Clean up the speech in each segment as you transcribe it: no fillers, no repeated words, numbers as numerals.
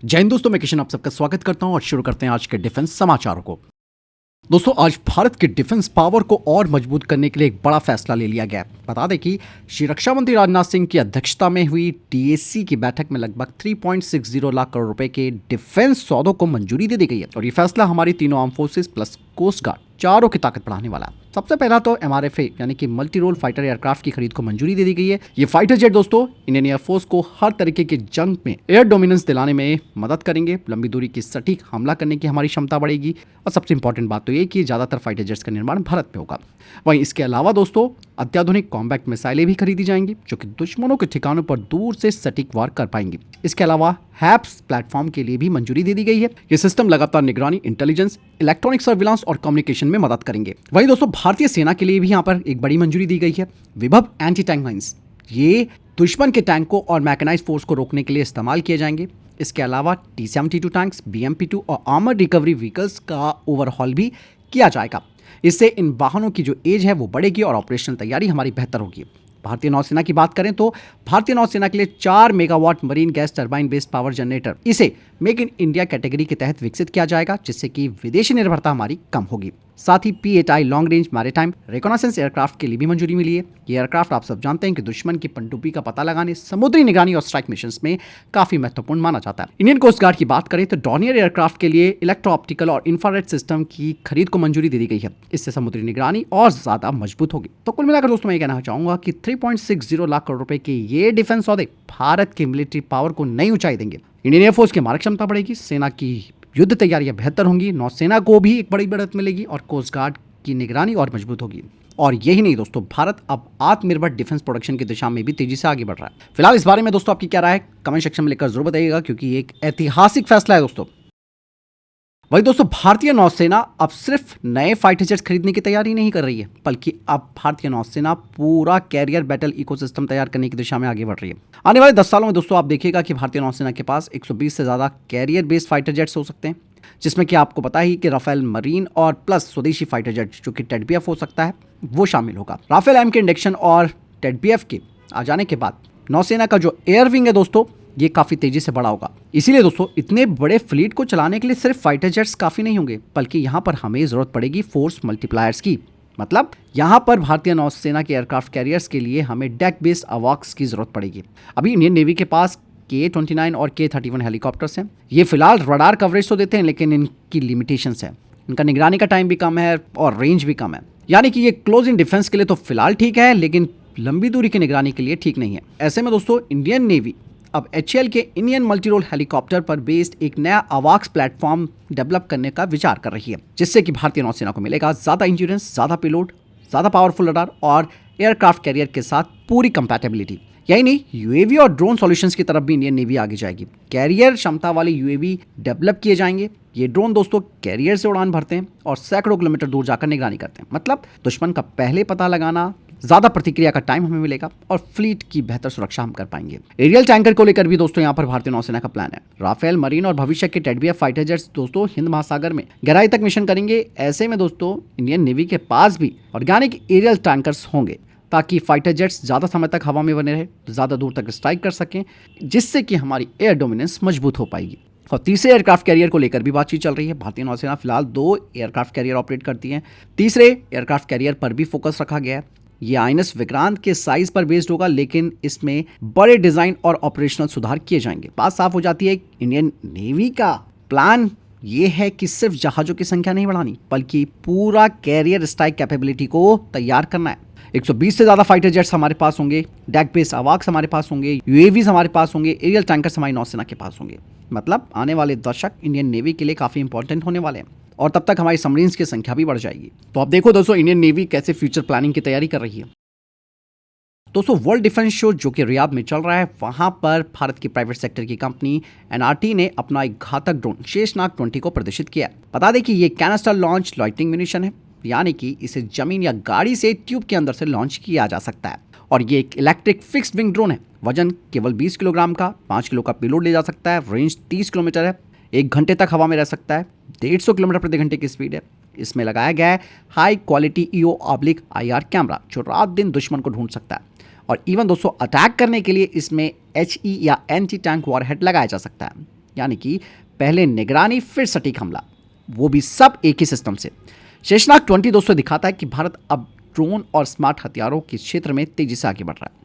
जय हिंद दोस्तों, मैं किशन आप सबका स्वागत करता हूं और शुरू करते हैं आज के डिफेंस समाचारों को। दोस्तों, आज भारत के डिफेंस पावर को और मजबूत करने के लिए एक बड़ा फैसला ले लिया गया। बता दें कि श्री रक्षा मंत्री राजनाथ सिंह की अध्यक्षता में हुई डीएसी की बैठक में लगभग 3.60 लाख करोड़ रुपए के डिफेंस सौदों को मंजूरी दे दी गई है और ये फैसला हमारी तीनों arm forces plus coast guard चारों की ताकत बढ़ाने वाला है। सबसे पहला तो MRFA यानी कि मल्टी रोल फाइटर एयरक्राफ्ट की खरीद को मंजूरी दे दी गई है। ये फाइटर जेट दोस्तों इंडियन एयरफोर्स को हर तरीके के जंग में एयर डोमिनेंस दिलाने में मदद करेंगे। लंबी दूरी की सटीक हमला करने की हमारी क्षमता बढ़ेगी और सबसे इंपॉर्टेंट बात तो ये कि ज्यादातर फाइटर जेट्स का निर्माण भारत में होगा। वहीं इसके अलावा दोस्तों अत्याधुनिक कॉम्बैक्ट मिसाइलें भी खरीदी जाएंगी जो कि दुश्मनों के ठिकानों पर दूर से सटीक वार कर पाएंगी। इसके अलावा हैप्स प्लेटफॉर्म के लिए भी मंजूरी दे दी गई है। ये सिस्टम लगातार निगरानी, इंटेलिजेंस, इलेक्ट्रॉनिक सर्विलांस और कम्युनिकेशन में मदद करेंगे। वहीं दोस्तों भारतीय सेना के लिए भी यहाँ पर एक बड़ी मंजूरी दी गई है। विभव एंटी टैंक माइंस, ये दुश्मन के टैंकों और मैकेनाइज्ड फोर्स को रोकने के लिए इस्तेमाल किए जाएंगे। इसके अलावा T-72 टैंक्स, BMP-2 और आर्मर रिकवरी व्हीकल्स का ओवरहॉल भी किया जाएगा। इससे इन वाहनों की जो एज है वो बढ़ेगी और ऑपरेशनल तैयारी हमारी बेहतर होगी। भारतीय नौसेना की बात करें तो भारतीय नौसेना के लिए 4 megawatt marine gas turbine based power generator इसे मेक इन इंडिया कैटेगरी के तहत विकसित किया जाएगा, जिससे कि विदेशी निर्भरता हमारी कम होगी। साथ ही P-8I long range maritime reconnaissance aircraft के लिए भी मंजूरी मिली है। ये एयरक्राफ्ट आप सब जानते हैं कि दुश्मन की पनडुब्बी का पता लगाने, समुद्री निगरानी और स्ट्राइक मिशंस में काफी महत्वपूर्ण माना जाता है। इंडियन कोस्ट गार्ड की बात करें तो डॉर्नियर एयरक्राफ्ट के लिए इलेक्ट्रो ऑप्टिकल और इंफ्रारेड सिस्टम की खरीद को मंजूरी दे दी गई है। इससे समुद्री निगरानी और ज्यादा मजबूत होगी। तो कुल मिलाकर दोस्तों मैं ये कहना चाहूंगा कि 3.60 लाख करोड़ रुपए के ये डिफेंस सौदे भारत की मिलिट्री पावर को नई ऊंचाई देंगे। इंडियन एयरफोर्स की मारक क्षमता बढ़ेगी, सेना की युद्ध तैयारियां बेहतर होंगी, नौसेना को भी एक बड़ी बढ़त मिलेगी और कोस्ट गार्ड की निगरानी और मजबूत होगी। और यही नहीं दोस्तों, भारत अब आत्मनिर्भर डिफेंस प्रोडक्शन की दिशा में भी तेजी से आगे बढ़ रहा है। फिलहाल इस बारे में दोस्तों आपकी क्या राय है कमेंट सेक्शन में लिखकर जरूर बताइएगा, क्योंकि ये एक ऐतिहासिक फैसला है दोस्तों। वही दोस्तों भारतीय नौसेना अब सिर्फ नए फाइटर जेट्स खरीदने की तैयारी नहीं कर रही है, बल्कि अब भारतीय नौसेना पूरा कैरियर बैटल इकोसिस्टम तैयार करने की दिशा में आगे बढ़ रही है। आने वाले 10 सालों में दोस्तों आप देखिएगा कि भारतीय नौसेना के पास 120 से ज्यादा कैरियर बेस्ड फाइटर जेट्स हो सकते हैं, जिसमें कि आपको पता ही कि राफेल मरीन और प्लस स्वदेशी फाइटर जेट जो कि टेडबीएफ हो सकता है वो शामिल होगा। राफेल एम के इंडक्शन और टेडबीएफ के आ जाने के बाद नौसेना का जो एयर विंग है दोस्तों ये काफी तेजी से बड़ा होगा। इसीलिए दोस्तों इतने बड़े फ्लीट को चलाने के लिए सिर्फ फाइटर जेट्स काफी नहीं होंगे, बल्कि यहाँ पर हमें जरूरत पड़ेगी फोर्स मल्टीप्लायर्स की। मतलब यहाँ पर भारतीय नौसेना के एयरक्राफ्ट कैरियर्स के लिए हमें डेक बेस्ड अवॉक्स की जरूरत पड़ेगी। अभी इंडियन नेवी के पास K-29 और K-31 हेलीकॉप्टर्स हैं। ये फिलहाल रडार कवरेज तो देते हैं, लेकिन इनकी लिमिटेशंस है। इनका निगरानी का टाइम भी कम है और रेंज भी कम है। यानी कि ये क्लोज इन डिफेंस के लिए तो फिलहाल ठीक है, लेकिन लंबी दूरी की निगरानी के लिए ठीक नहीं है। ऐसे में दोस्तों इंडियन नेवी अब HAL के इंडियन मल्टी रोल हेलीकॉप्टर पर बेस्ड एक नया अवाक्स प्लेटफॉर्म डेवलप करने का विचार कर रही है, जिससे कि भारतीय नौसेना को मिलेगा ज्यादा इंड्योरेंस, ज्यादा पेलोड, ज्यादा पावरफुल रडार और एयरक्राफ्ट कैरियर के साथ पूरी कंपैटिबिलिटी। यही नहीं, यूएवी और ड्रोन सॉल्यूशंस की तरफ भी इंडियन नेवी आगे जाएगी। कैरियर क्षमता वाले यूएवी डेवलप किए जाएंगे। ये ड्रोन दोस्तों कैरियर से उड़ान भरते हैं और सैकड़ों किलोमीटर दूर जाकर निगरानी करते हैं। मतलब दुश्मन का पहले पता लगाना, ज्यादा प्रतिक्रिया का टाइम हमें मिलेगा और फ्लीट की बेहतर सुरक्षा हम कर पाएंगे। एरियल टैंकर को लेकर भी दोस्तों यहाँ पर भारतीय नौसेना का प्लान है। राफेल मरीन और भविष्य के टेडबीएफ फाइटर जेट्स दोस्तों हिंद महासागर में गहराई तक मिशन करेंगे। ऐसे में दोस्तों इंडियन नेवी के पास भी ऑर्गेनिक एरियल टैंकर्स होंगे, ताकि फाइटर जेट्स ज़्यादा समय तक हवा में बने रहे, ज़्यादा दूर तक स्ट्राइक कर सकें, जिससे कि हमारी एयर डोमिनेंस मजबूत हो पाएगी। और तीसरे एयरक्राफ्ट कैरियर को लेकर भी बातचीत चल रही है। भारतीय नौसेना फिलहाल 2 एयरक्राफ्ट कैरियर ऑपरेट करती है। तीसरे एयरक्राफ्ट कैरियर पर भी फोकस रखा गया है। ये INS विक्रांत के साइज पर बेस्ड होगा, लेकिन इसमें बड़े डिजाइन और ऑपरेशनल सुधार किए जाएंगे। बात साफ हो जाती है, इंडियन नेवी का प्लान ये है कि सिर्फ जहाजों की संख्या नहीं बढ़ानी, बल्कि पूरा कैरियर स्ट्राइक कैपेबिलिटी को तैयार करना है। 120 से ज्यादा फाइटर जेट्स हमारे पास होंगे, डेक बेस्ड अवाक्स हमारे पास होंगे, यूएवीज हमारे पास होंगे, एरियल टैंकर्स हमारी नौसेना के पास होंगे। मतलब आने वाले दशक इंडियन नेवी के लिए काफी इंपॉर्टेंट होने वाले हैं और तब तक हमारी सबमरीन्स की संख्या भी बढ़ जाएगी। तो आप देखो दोस्तों इंडियन नेवी कैसे फ्यूचर प्लानिंग की तैयारी कर रही है। दोस्तों वर्ल्ड डिफेंस शो जो कि रियाद में चल रहा है, वहां पर भारत की प्राइवेट सेक्टर की कंपनी NRT ने अपना एक घातक ड्रोन शेषनाग 20 को प्रदर्शित किया। बता दें कि ये कैनिस्टर लॉन्च लॉइटिंग म्यूनिशन है, यानी कि इसे जमीन या गाड़ी से ट्यूब के अंदर से लॉन्च किया जा सकता है। और ये एक इलेक्ट्रिक फिक्स्ड विंग ड्रोन है। वजन केवल 20 किलोग्राम का, 5 किलो का पेलोड ले जा सकता है। रेंज 30 किलोमीटर है, 1 घंटे तक हवा में रह सकता है। 150 किलोमीटर प्रति घंटे की स्पीड है। इसमें लगाया गया है हाई क्वालिटी EO/IR कैमरा, जो रात दिन दुश्मन को ढूंढ सकता है। और इवन दोस्तों अटैक करने के लिए इसमें HE या एंटी टैंक वॉरहेड लगाया जा सकता है। यानी कि पहले निगरानी फिर सटीक हमला, वो भी सब एक ही सिस्टम से। शेषनाग 20 दोस्तों दिखाता है कि भारत अब ड्रोन और स्मार्ट हथियारों के क्षेत्र में तेजी से आगे बढ़ रहा है।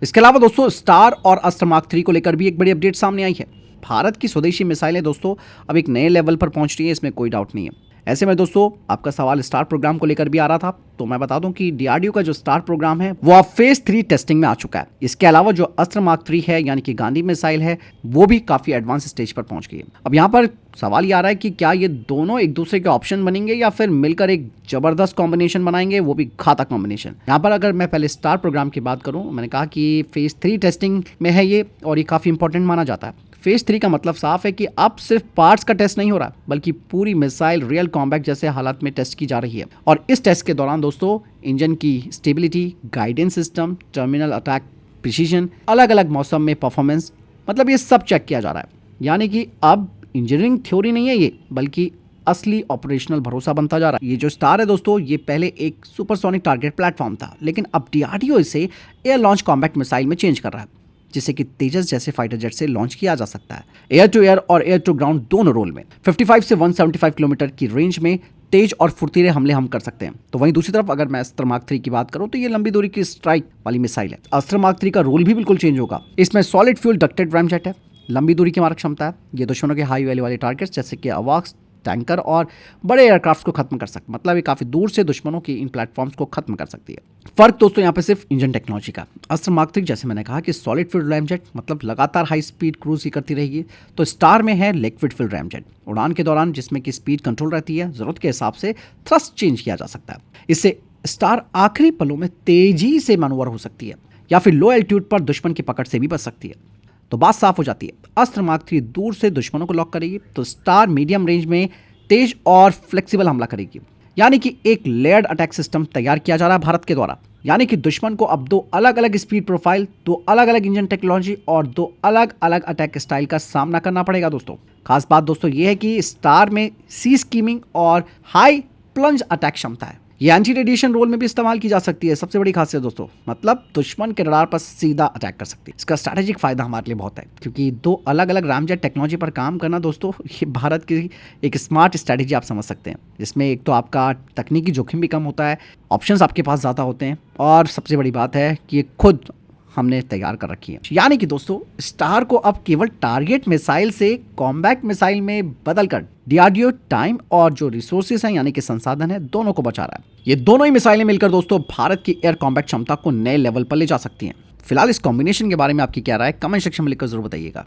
इसके अलावा दोस्तों स्टार और अस्त्र मार्क 3 को लेकर भी एक बड़ी अपडेट सामने आई है। भारत की स्वदेशी मिसाइलें दोस्तों अब एक नए लेवल पर पहुंच रही है, इसमें कोई डाउट नहीं है। ऐसे में दोस्तों आपका सवाल स्टार प्रोग्राम को लेकर भी आ रहा था, तो मैं बता दूं कि डीआरडीओ का जो स्टार प्रोग्राम है वो अब फेज 3 टेस्टिंग में आ चुका है। इसके अलावा जो अस्त्र मार्क 3 है यानी कि गांधी मिसाइल है, वो भी काफी एडवांस स्टेज पर पहुंच गई है। अब यहाँ पर सवाल ये आ रहा है कि क्या ये दोनों एक दूसरे के ऑप्शन बनेंगे या फिर मिलकर एक जबरदस्त कॉम्बिनेशन बनाएंगे, वो भी घातक कॉम्बिनेशन। यहाँ पर अगर मैं पहले स्टार प्रोग्राम की बात करूं, मैंने कहा कि फेज 3 टेस्टिंग में है ये, और ये काफी इंपॉर्टेंट माना जाता है। फेज 3 का मतलब साफ है कि अब सिर्फ पार्ट्स का टेस्ट नहीं हो रहा, बल्कि पूरी मिसाइल रियल कॉम्बैट जैसे हालात में टेस्ट की जा रही है। और इस टेस्ट के दौरान दोस्तों इंजन की stability, guidance system, terminal attack precision, अलग अलग मौसम में परफॉर्मेंस, मतलब ये सब चेक किया जा रहा है। यानी कि अब इंजीनियरिंग थ्योरी नहीं है ये, बल्कि असली ऑपरेशनल भरोसा बनता जा रहा है। ये जो स्टार है दोस्तों, ये पहले एक सुपरसोनिक टारगेट प्लेटफॉर्म था, लेकिन अब डीआरडीओ इसे एयर लॉन्च कॉम्बैट मिसाइल में चेंज कर रहा है, जिसे कि तेजस जैसे फाइटर जेट से लॉन्च किया जा सकता है। एयर टू एयर और एयर टू ग्राउंड दोनों रोल में 55 से 175 किलोमीटर की रेंज में तेज और फुर्तीले हमले हम कर सकते हैं। तो वहीं दूसरी तरफ अगर मैं अस्त्र मार्क 3 की बात करूं, तो ये लंबी दूरी की स्ट्राइक वाली मिसाइल है। अस्त्र मार्क 3 का रोल भी बिल्कुल चेंज होगा। इसमें सॉलिड फ्यूल डक्टेड रैमजेट है, लंबी दूरी की मारक क्षमता है। ये दुश्मनों के हाई वैल्यू वाले टारगेट्स जैसे कि अवाक्स, टैंकर और बड़े एयरक्राफ्ट को खत्म कर सकती, मतलब ये काफी दूर से दुश्मनों की इन प्लेटफॉर्म्स को खत्म कर सकती है। फर्क दोस्तों यहाँ पे सिर्फ इंजन टेक्नोलॉजी का। अस्त्र मार्क 3 जैसे मैंने कहा कि सॉलिड फिल्ड रैमजेट, मतलब लगातार हाई स्पीड क्रूज ही करती रहेगी, तो स्टार में है लिक्विड फिल्ड रैमजेट, उड़ान के दौरान जिसमें कि स्पीड कंट्रोल रहती है, जरूरत के हिसाब से थ्रस्ट चेंज किया जा सकता है। इससे स्टार आखिरी पलों में तेजी से मैनूवर हो सकती है या फिर लो एल्टीट्यूड पर दुश्मन की पकड़ से भी बच सकती है। तो बात साफ हो जाती है, अस्त्र मार्क 3 दूर से दुश्मनों को लॉक करेगी, तो स्टार मीडियम रेंज में तेज और फ्लेक्सिबल हमला करेगी। यानी कि एक लेयर्ड अटैक सिस्टम तैयार किया जा रहा है भारत के द्वारा। यानी कि दुश्मन को अब दो अलग अलग स्पीड प्रोफाइल, दो अलग अलग इंजन टेक्नोलॉजी और दो अलग अलग अटैक स्टाइल का सामना करना पड़ेगा दोस्तों। खास बात दोस्तों ये है कि स्टार में सी स्कीमिंग और हाई प्लंज अटैक क्षमता है। ये एंटी रेडिएशन रोल में भी इस्तेमाल की जा सकती है। सबसे बड़ी खासियत दोस्तों, मतलब दुश्मन के रडार पर सीधा अटैक कर सकती है। इसका स्ट्रैटेजिक फायदा हमारे लिए बहुत है, क्योंकि दो अलग अलग रैमजेट टेक्नोलॉजी पर काम करना दोस्तों, ये भारत की एक स्मार्ट स्ट्रैटेजी आप समझ सकते हैं। जिसमें एक तो आपका तकनीकी जोखिम भी कम होता है, ऑप्शंस आपके पास ज़्यादा होते हैं, और सबसे बड़ी बात है कि ये खुद हमने तैयार कर रखी है। यानी कि दोस्तों स्टार को अब केवल टारगेट मिसाइल से कॉम्बैट मिसाइल में बदलकर डीआरडीओ टाइम और जो रिसोर्सेज हैं यानी कि संसाधन है, दोनों को बचा रहा है। ये दोनों ही मिसाइलें मिलकर दोस्तों भारत की एयर कॉम्बैट क्षमता को नए लेवल पर ले जा सकती हैं। फिलहाल इस कॉम्बिनेशन के बारे में आपकी क्या राय है, कमेंट सेक्शन में लिखकर जरूर बताइएगा।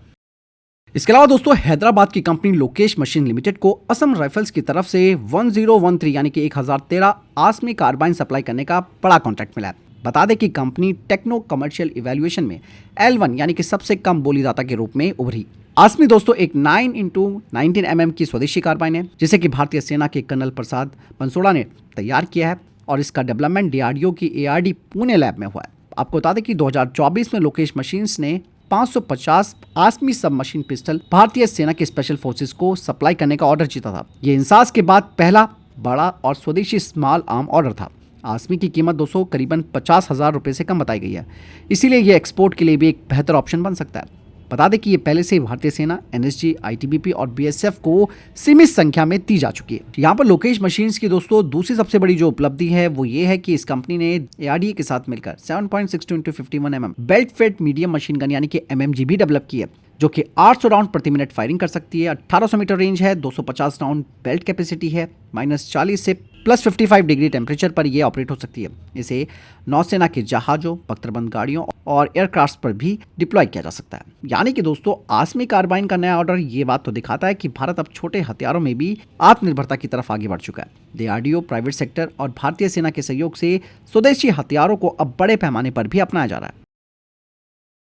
इसके अलावा दोस्तों हैदराबाद की कंपनी लोकेश मशीन लिमिटेड को असम राइफल्स की तरफ से 1013 यानी कि 1013 आसमी कार्बाइन सप्लाई करने का बड़ा कॉन्ट्रैक्ट मिला है। बता दें कि कंपनी टेक्नो कमर्शियल इवैल्यूएशन में L1 यानी कि सबसे कम बोलीदाता के रूप में उभरी। आसमी दोस्तों एक 9x19 mm की स्वदेशी कार्बाइन है, जिसे कि भारतीय सेना के कर्नल प्रसाद बंसोड़ा ने तैयार किया है, और इसका डेवलपमेंट डीआरडीओ की ARD पुणे लैब में हुआ है। आपको बता दें कि 2024 में लोकेश मशीन्स ने 550 आसमी सब मशीन पिस्टल भारतीय सेना के स्पेशल फोर्सेस को सप्लाई करने का ऑर्डर जीता था। ये इंसास के बाद पहला बड़ा और स्वदेशी स्मॉल आर्म ऑर्डर था। आसमी की कीमत दोस्तों करीबन 50,000 रुपये से कम बताई गई है, इसीलिए ये एक्सपोर्ट के लिए भी एक बेहतर ऑप्शन बन सकता है। बता दें कि ये पहले से ही भारतीय सेना, NSG, ITBP और BSF को सीमित संख्या में दी जा चुकी है। यहाँ पर लोकेश मशीन्स की दोस्तों दूसरी सबसे बड़ी जो उपलब्धि है वो ये है कि इस कंपनी ने ARDA के साथ मिलकर 7.62 × 51 mm belt fit medium machine gun यानी कि MMG भी डेवलप की है, जो कि 800 राउंड प्रति मिनट फायरिंग कर सकती है। 1800 मीटर रेंज है, 250 राउंड बेल्ट कैपेसिटी है, -40 से +55 डिग्री टेम्परेचर पर यह ऑपरेट हो सकती है। इसे नौसेना के जहाजों, बख्तरबंद गाड़ियों और एयरक्राफ्ट पर भी डिप्लॉय किया जा सकता है। यानी कि दोस्तों आसमी कार्बाइन का नया ऑर्डर ये बात तो दिखाता है कि भारत अब छोटे हथियारों में भी आत्मनिर्भरता की तरफ आगे बढ़ चुका है। डीआरडीओ, प्राइवेट सेक्टर और भारतीय सेना के सहयोग से स्वदेशी हथियारों को अब बड़े पैमाने पर भी अपनाया जा रहा है।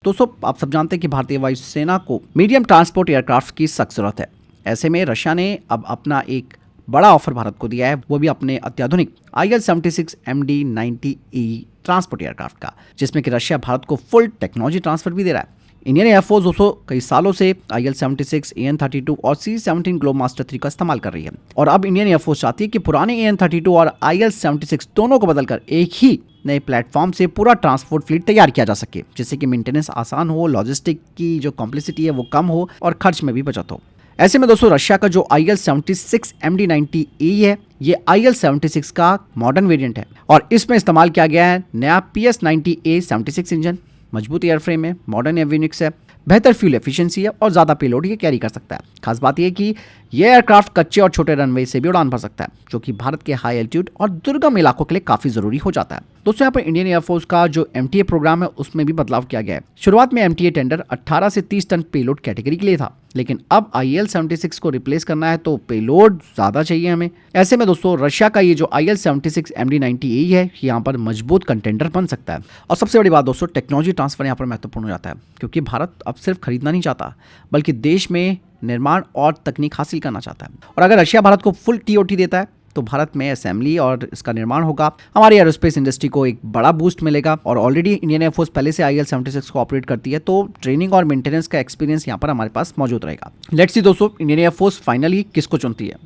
दोस्तों आप सब जानते हैं कि भारतीय वायुसेना को मीडियम ट्रांसपोर्ट एयरक्राफ्ट की सख्त जरूरत है। ऐसे में रशिया ने अब अपना एक बड़ा ऑफर भारत को दिया है, वो भी अपने अत्याधुनिक IL-76 MD-90E ट्रांसपोर्ट एयरक्राफ्ट का, जिसमें कि रशिया भारत को फुल टेक्नोलॉजी ट्रांसफर भी दे रहा है। इंडियन एयरफोर्स दोस्तों कई सालों से IL-76, AN-32 और C-17 ग्लोबमास्टर 3 का इस्तेमाल कर रही है और अब इंडियन एयरफोर्स चाहती है कि पुराने AN-32 और IL-76 दोनों को बदलकर एक ही नए प्लेटफॉर्म से पूरा ट्रांसपोर्ट फ्लीट तैयार किया जा सके, जिससे कि मेंटेनेंस आसान हो, लॉजिस्टिक की जो कॉम्प्लेक्सिटी है वो कम हो और खर्च में भी बचत हो। ऐसे में दोस्तों रशिया का जो IL-76 MD-90A है, ये IL-76 का मॉडर्न वेरिएंट है और इसमें इस्तेमाल किया गया है नया PS-90A 76 इंजन, मजबूत एयरफ्रेम है, मॉडर्न एवियोनिक्स है, बेहतर फ्यूल एफिशिएंसी है और ज़्यादा पेलोड ये कैरी कर सकता है। खास बात यह कि यह एयरक्राफ्ट कच्चे और छोटे रनवे से भी उड़ान भर सकता है, जो कि भारत के हाई एल्टीट्यूड और दुर्गम इलाकों के लिए काफ़ी ज़रूरी हो जाता है। दोस्तों यहाँ पर इंडियन एयरफोर्स का जो MTA प्रोग्राम है उसमें भी बदलाव किया गया है। शुरुआत में MTA टेंडर 18 से 30 टन पेलोड कैटेगरी के लिए था, लेकिन अब IL-76 को रिप्लेस करना है तो पेलोड ज़्यादा चाहिए हमें। ऐसे में दोस्तों रशिया का ये जो IL-76 MD-90A है यहाँ पर मजबूत कंटेंडर बन सकता है। और सबसे बड़ी बात दोस्तों, टेक्नोलॉजी ट्रांसफर यहाँ पर महत्वपूर्ण हो जाता है, क्योंकि भारत अब सिर्फ खरीदना नहीं चाहता बल्कि देश में निर्माण और तकनीक हासिल करना चाहता है। और अगर रशिया भारत को फुल TOT देता है तो भारत में असेंबली और इसका निर्माण होगा, हमारी एरोस्पेस इंडस्ट्री को एक बड़ा बूस्ट मिलेगा। और ऑलरेडी इंडियन एयरफोर्स पहले से IL-76 को ऑपरेट करती है, तो ट्रेनिंग और मेंटेनेंस का एक्सपीरियंस यहाँ पर हमारे पास मौजूद रहेगा। लेट्स सी दोस्तों इंडियन एयरफोर्स फाइनली किसको चुनती है।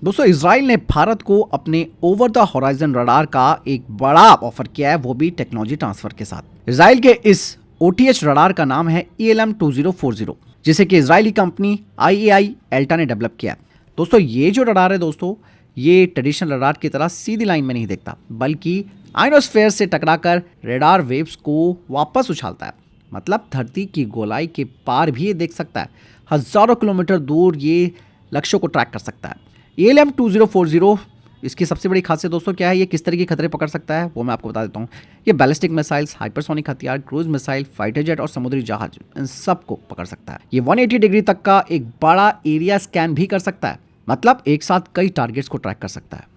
दोस्तों इजराइल ने भारत को अपने ओवर द होराइजन रडार का एक बड़ा ऑफर किया है, वो भी टेक्नोलॉजी ट्रांसफर के साथ। इजराइल के इस OTH रडार का नाम है ELM-2040, जिसे कि इजरायली कंपनी IAI एल्टा ने डेवलप किया है। दोस्तों ये जो रडार है दोस्तों, ये ट्रेडिशनल रडार की तरह सीधी लाइन में नहीं देखता, बल्कि आयनोस्फेयर से टकराकर रडार वेव्स को वापस उछालता है। मतलब धरती की गोलाई के पार भी ये देख सकता है, हजारों किलोमीटर दूर ये लक्ष्यों को ट्रैक कर सकता है। ELM-2040 इसकी सबसे बड़ी खासियत दोस्तों क्या है, ये किस तरह के खतरे पकड़ सकता है वो मैं आपको बता देता हूँ। ये बैलिस्टिक मिसाइल्स, हाइपरसोनिक हथियार, क्रूज मिसाइल, फाइटर जेट और समुद्री जहाज, इन सब को पकड़ सकता है। ये 180 डिग्री तक का एक बड़ा एरिया स्कैन भी कर सकता है, मतलब एक साथ कई टारगेट्स को ट्रैक कर सकता है।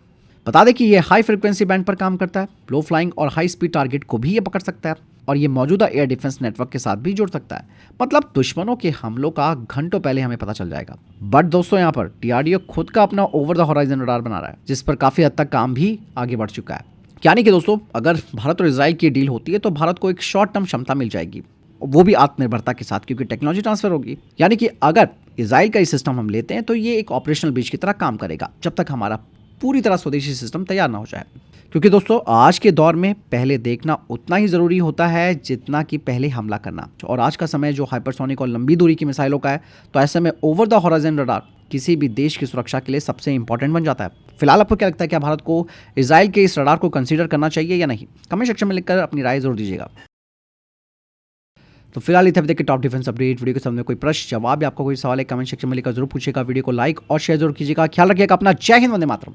बता दें कि ये हाई फ्रिक्वेंसी बैंड पर काम करता है, लो फ्लाइंग और हाई स्पीड टारगेट को भी ये पकड़ सकता है और ये मौजूदा एयर डिफेंस नेटवर्क के साथ भी जुड़ सकता है। मतलब दुश्मनों के हमलों का घंटों पहले हमें पता चल जाएगा। बट दोस्तों यहाँ पर DRDO खुद का अपना ओवर द होराइजन रडार बना रहा है, जिस पर काफी हद तक काम भी आगे बढ़ चुका है। यानी कि दोस्तों अगर भारत और इजराइल की डील होती है तो भारत को एक शॉर्ट टर्म क्षमता मिल जाएगी, वो भी आत्मनिर्भरता के साथ, क्योंकि टेक्नोलॉजी ट्रांसफर होगी। यानी कि अगर इजराइल का ये सिस्टम हम लेते हैं तो ये एक ऑपरेशनल ब्रिज की तरह काम करेगा, जब तक हमारा पूरी तरह स्वदेशी सिस्टम तैयार ना हो जाए। क्योंकि दोस्तों आज के दौर में पहले देखना उतना ही ज़रूरी होता है जितना कि पहले हमला करना। और आज का समय जो हाइपरसोनिक और लंबी दूरी की मिसाइलों का है, तो ऐसे में ओवर द होराइजन रडार किसी भी देश की सुरक्षा के लिए सबसे इंपॉर्टेंट बन जाता है। फिलहाल आपको क्या लगता है, क्या भारत को इजराइल के इस रडार को कंसीडर करना चाहिए या नहीं? कमेंट सेक्शन में लिखकर अपनी राय जरूर दीजिएगा। तो फिलहाल इतने तक के टॉप डिफेंस अपडेट वीडियो के सामने कोई प्रश्न जवाब या आपका कोई सवाल है, कमेंट सेक्शन में लिखकर जरूर पूछेगा। वीडियो को लाइक और शेयर जरूर कीजिएगा। ख्याल रखिएगा अपना। जय हिंद, वंदे मातरम।